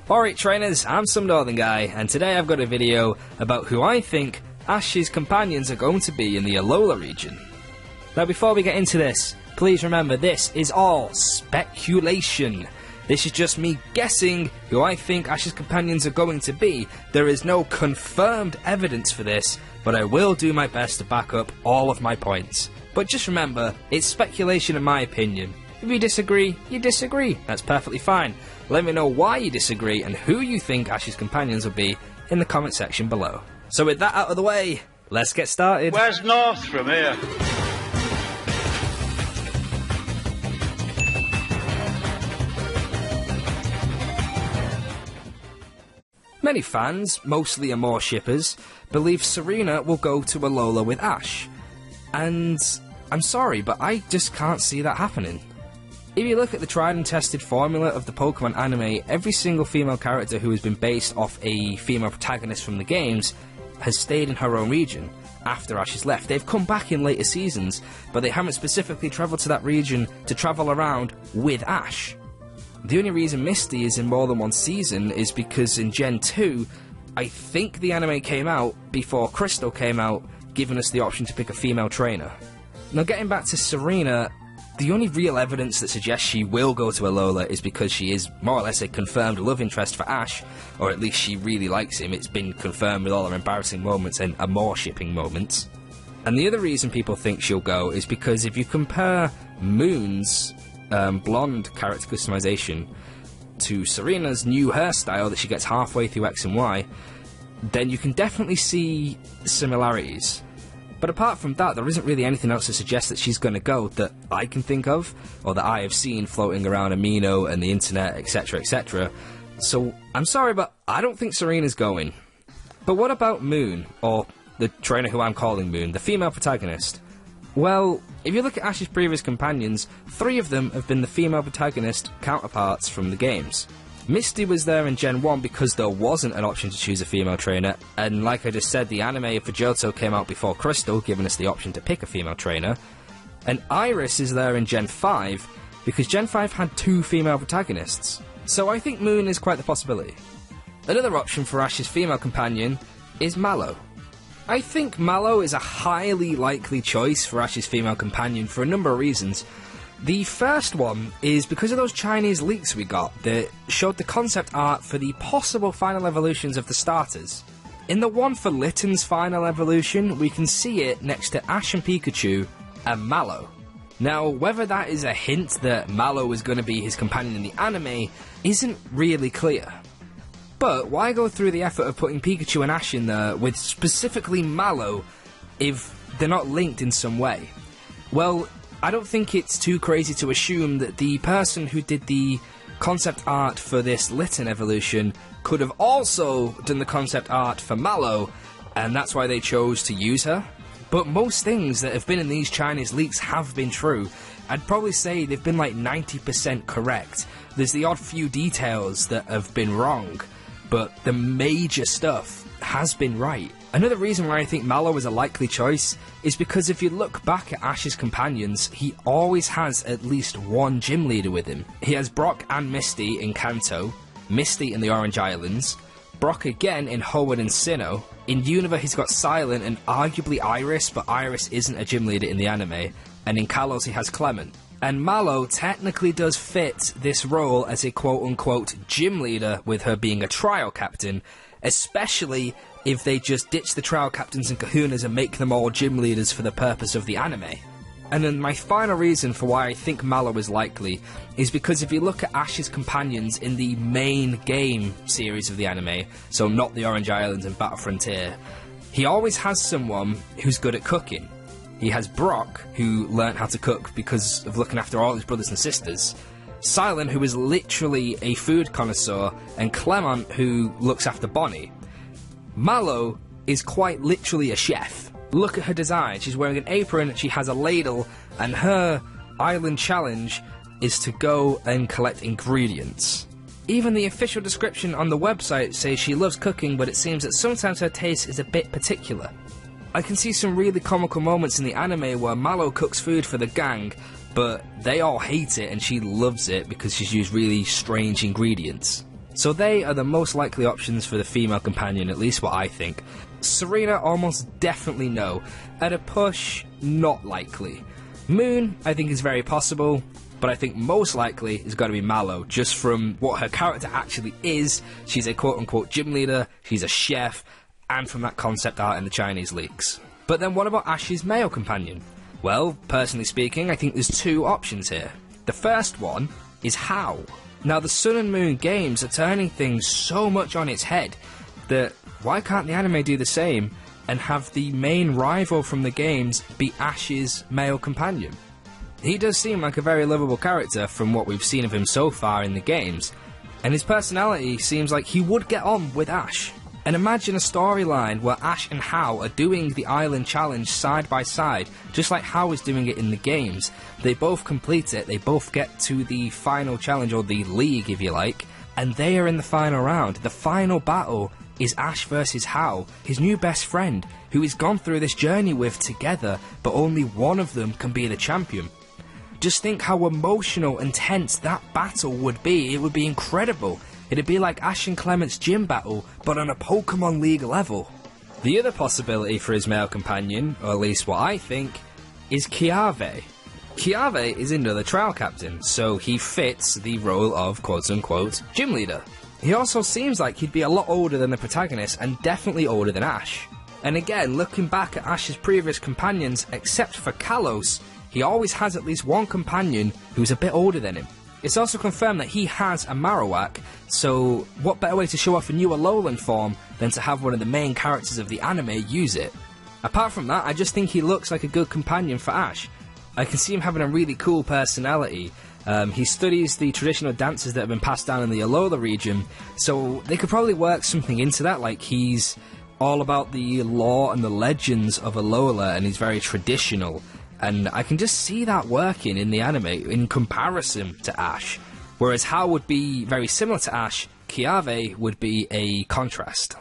Alright trainers, I'm SomeNorthernGuy, and today I've got a video about who I think Ash's companions are going to be in the Alola region. Now before we get into this, please remember this is all speculation. This is just me guessing who I think Ash's companions are going to be. There is no confirmed evidence for this, but I will do my best to back up all of my points. But just remember, it's speculation in my opinion. If you disagree, you disagree. That's perfectly fine. Let me know why you disagree and who you think Ash's companions will be in the comment section below. So with that out of the way, let's get started. Where's north from here? Many fans, mostly Amore shippers, believe Serena will go to Alola with Ash. And I'm sorry, but I just can't see that happening. If you look at the tried and tested formula of the Pokémon anime, every single female character who has been based off a female protagonist from the games has stayed in her own region after Ash has left. They've come back in later seasons, but they haven't specifically travelled to that region to travel around with Ash. The only reason Misty is in more than one season is because in Gen 2, I think the anime came out before Crystal came out, giving us the option to pick a female trainer. Now getting back to Serena, the only real evidence that suggests she will go to Alola is because she is more or less a confirmed love interest for Ash, or at least she really likes him. It's been confirmed with all her embarrassing moments and Amore shipping moments. And the other reason people think she'll go is because if you compare Moon's blonde character customization to Serena's new hairstyle that she gets halfway through X and Y, then you can definitely see similarities. But apart from that, there isn't really anything else to suggest that she's going to go that I can think of, or that I have seen floating around Amino and the internet, etc, etc. So, I'm sorry, but I don't think Serena's going. But what about Moon, or the trainer who I'm calling Moon, the female protagonist? Well, if you look at Ash's previous companions, 3 of them have been the female protagonist counterparts from the games. Misty was there in Gen 1 because there wasn't an option to choose a female trainer, and like I just said, the anime for Johto came out before Crystal, giving us the option to pick a female trainer. And Iris is there in Gen 5 because Gen 5 had 2 female protagonists. So I think Moon is quite the possibility. Another option for Ash's female companion is Mallow. I think Mallow is a highly likely choice for Ash's female companion for a number of reasons. The first one is because of those Chinese leaks we got that showed the concept art for the possible final evolutions of the starters. In the one for Litten's final evolution, we can see it next to Ash and Pikachu and Mallow. Now, whether that is a hint that Mallow is going to be his companion in the anime isn't really clear. But why go through the effort of putting Pikachu and Ash in there with specifically Mallow if they're not linked in some way? Well, I don't think it's too crazy to assume that the person who did the concept art for this Litten evolution could have also done the concept art for Mallow, and that's why they chose to use her. But most things that have been in these Chinese leaks have been true. I'd probably say they've been like 90% correct. There's the odd few details that have been wrong, but the major stuff has been right. Another reason why I think Mallow is a likely choice is because if you look back at Ash's companions, he always has at least one gym leader with him. He has Brock and Misty in Kanto, Misty in the Orange Islands, Brock again in Hoenn and Sinnoh. In Unova he's got Silent and arguably Iris, but Iris isn't a gym leader in the anime, and in Kalos he has Clement. And Mallow technically does fit this role as a quote-unquote gym leader, with her being a trial captain, especially if they just ditch the trial captains and kahunas and make them all gym leaders for the purpose of the anime. And then my final reason for why I think Mallow is likely is because if you look at Ash's companions in the main game series of the anime, so not the Orange Islands and Battle Frontier, he always has someone who's good at cooking. He has Brock, who learnt how to cook because of looking after all his brothers and sisters, Silent, who is literally a food connoisseur, and Clement, who looks after Bonnie. Mallow is quite literally a chef. Look at her design. She's wearing an apron, she has a ladle, and her island challenge is to go and collect ingredients. Even the official description on the website says she loves cooking, but it seems that sometimes her taste is a bit particular. I can see some really comical moments in the anime where Mallow cooks food for the gang, but they all hate it and she loves it because she's used really strange ingredients. So they are the most likely options for the female companion, at least what I think. Serena, almost definitely no. At a push, not likely. Moon, I think is very possible, but I think most likely is going to be Mallow, just from what her character actually is. She's a quote-unquote gym leader, she's a chef, and from that concept art in the Chinese leaks. But then what about Ash's male companion? Well, personally speaking, I think there's two options here. The first one is How. Now, the Sun and Moon games are turning things so much on its head that why can't the anime do the same and have the main rival from the games be Ash's male companion? He does seem like a very lovable character from what we've seen of him so far in the games, and his personality seems like he would get on with Ash. And imagine a storyline where Ash and How are doing the island challenge side by side, just like How is doing it in the games. They both complete it, they both get to the final challenge, or the league if you like, and they are in the final round. The final battle is Ash versus How, his new best friend, who he's gone through this journey with together, but only one of them can be the champion. Just think how emotional and tense that battle would be. It would be incredible. It'd be like Ash and Clement's gym battle, but on a Pokémon League level. The other possibility for his male companion, or at least what I think, is Kaiawe. Kaiawe is another trial captain, so he fits the role of quote-unquote gym leader. He also seems like he'd be a lot older than the protagonist, and definitely older than Ash. And again, looking back at Ash's previous companions, except for Kalos, he always has at least one companion who's a bit older than him. It's also confirmed that he has a Marowak, so what better way to show off a new Alolan form than to have one of the main characters of the anime use it? Apart from that, I just think he looks like a good companion for Ash. I can see him having a really cool personality. He studies the traditional dances that have been passed down in the Alola region, so they could probably work something into that, like he's all about the lore and the legends of Alola, and he's very traditional. And I can just see that working in the anime in comparison to Ash. Whereas How would be very similar to Ash, Kaiawe would be a contrast.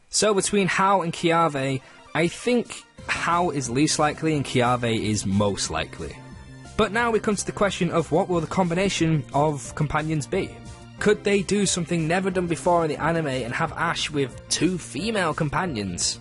So between How and Kaiawe, I think How is least likely and Kaiawe is most likely. But now we come to the question of what will the combination of companions be? Could they do something never done before in the anime and have Ash with two female companions?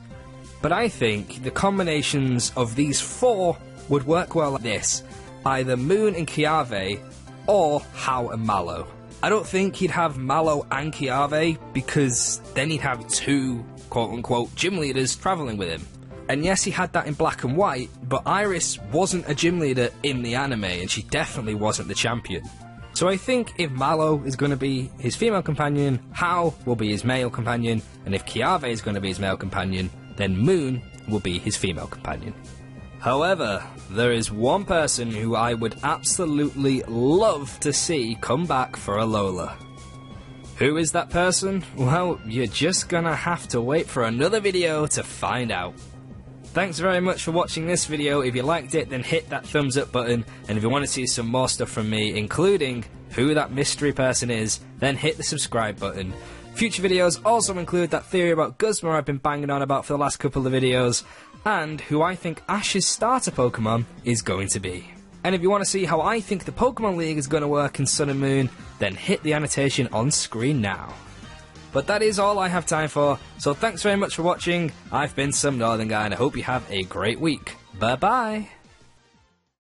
But I think the combinations of these four would work well like this: either Moon and Kaiawe, or How and Mallow. I don't think he'd have Mallow and Kaiawe, because then he'd have two quote-unquote gym leaders travelling with him. And yes, he had that in Black and White, but Iris wasn't a gym leader in the anime, and she definitely wasn't the champion. So I think if Mallow is going to be his female companion, How will be his male companion, and if Kaiawe is going to be his male companion, then Moon will be his female companion. However, there is one person who I would absolutely love to see come back for Alola. Who is that person? Well, you're just gonna have to wait for another video to find out. Thanks very much for watching this video. If you liked it, then hit that thumbs up button, and if you want to see some more stuff from me, including who that mystery person is, then hit the subscribe button. Future videos also include that theory about Guzma I've been banging on about for the last couple of videos, and who I think Ash's starter Pokemon is going to be. And if you want to see how I think the Pokemon League is going to work in Sun and Moon, then hit the annotation on screen now. But that is all I have time for, so thanks very much for watching. I've been SomeNorthernGuy, and I hope you have a great week. Bye bye!